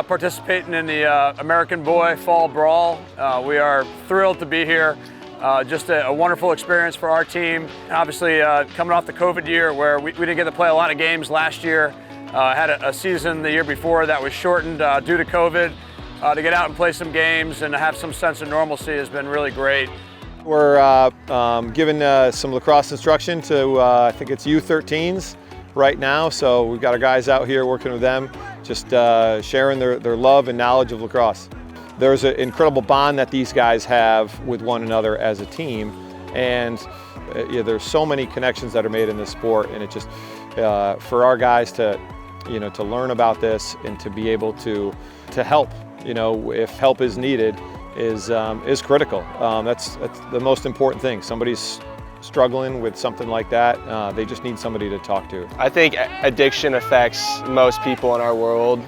participating in the American Boy Fall Brawl. We are thrilled to be here. Just a wonderful experience for our team. Obviously, coming off the COVID year where we didn't get to play a lot of games last year. Had a season the year before that was shortened due to COVID. To get out and play some games and to have some sense of normalcy has been really great. We're giving some lacrosse instruction to, I think it's U13s right now. So we've got our guys out here working with them, just sharing their love and knowledge of lacrosse. There's an incredible bond that these guys have with one another as a team. And there's so many connections that are made in this sport. And it just, for our guys to learn about this and to be able to help, if help is needed, is critical. That's the most important thing. Somebody's struggling with something like that, they just need somebody to talk to. I think addiction affects most people in our world,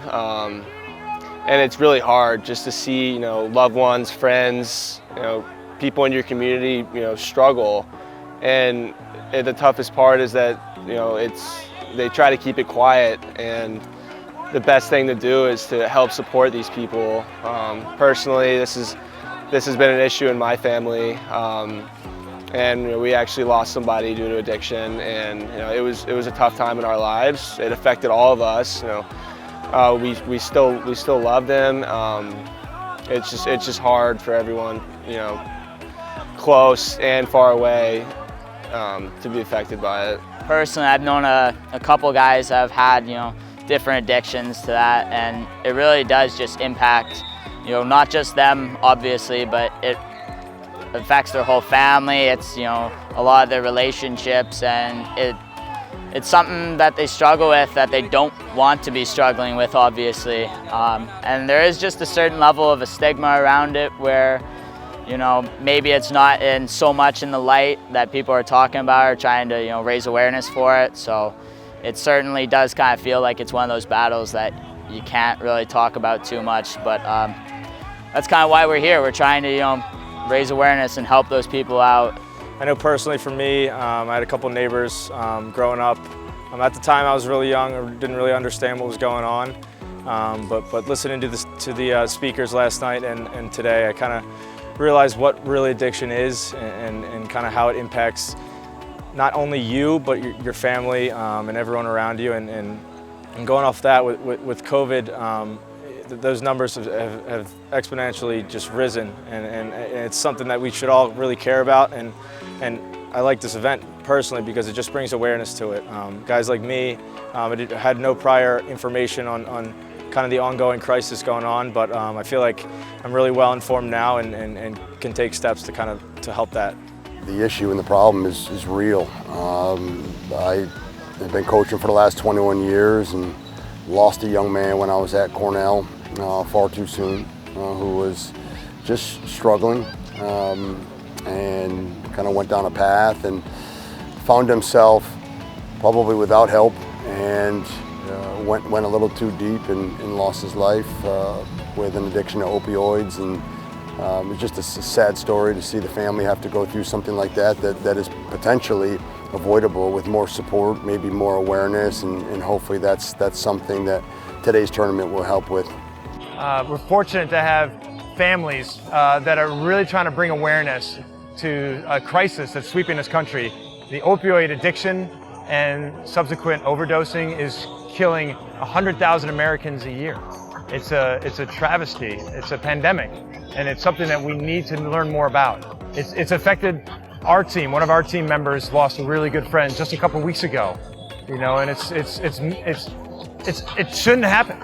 and it's really hard just to see loved ones, friends, people in your community struggle. And the toughest part is that they try to keep it quiet, and the best thing to do is to help support these people. Personally, this has been an issue in my family, and we actually lost somebody due to addiction, and it was a tough time in our lives. It affected all of us. We still love them. It's just hard for everyone, close and far away, to be affected by it. Personally, I've known a couple guys that have had different addictions to that, and it really does just impact not just them obviously, but it affects their whole family. It's a lot of their relationships, and it's something that they struggle with that they don't want to be struggling with, obviously. And there is just a certain level of a stigma around it where maybe it's not in so much in the light that people are talking about or trying to raise awareness for it. So it certainly does kind of feel like it's one of those battles that you can't really talk about too much, but that's kind of why we're here. We're trying to raise awareness and help those people out. I know personally for me, I had a couple neighbors growing up. At the time I was really young, I didn't really understand what was going on, but listening to the speakers last night and today, I kind of realized what really addiction is and kind of how it impacts not only you, but your family and everyone around you. And going off that, with COVID, those numbers have exponentially just risen, and it's something that we should all really care about. And I like this event personally because it just brings awareness to it. Guys like me, I had no prior information on kind of the ongoing crisis going on, but I feel like I'm really well informed now and can take steps to help that. The issue and the problem is real. I've been coaching for the last 21 years and lost a young man when I was at Cornell far too soon, who was just struggling and kind of went down a path and found himself probably without help and went a little too deep and lost his life with an addiction to opioids. And it's just a sad story to see the family have to go through something like that is potentially avoidable with more support, maybe more awareness, and hopefully that's something that today's tournament will help with. We're fortunate to have families that are really trying to bring awareness to a crisis that's sweeping this country. The opioid addiction and subsequent overdosing is killing 100,000 Americans a year. It's a travesty, it's a pandemic, and it's something that we need to learn more about. It's affected our team. One of our team members lost a really good friend just a couple weeks ago, and it shouldn't happen.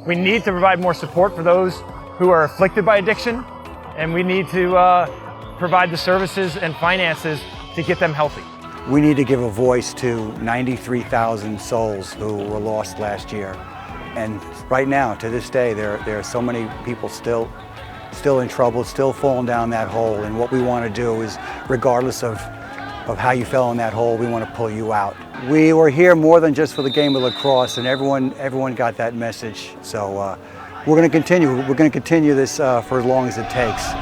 We need to provide more support for those who are afflicted by addiction, and we need to provide the services and finances to get them healthy. We need to give a voice to 93,000 souls who were lost last year. And right now, to this day, there are so many people still in trouble, still falling down that hole. And what we want to do is, regardless of how you fell in that hole, we want to pull you out. We were here more than just for the game of lacrosse, and everyone got that message. So we're going to continue. We're going to continue this for as long as it takes.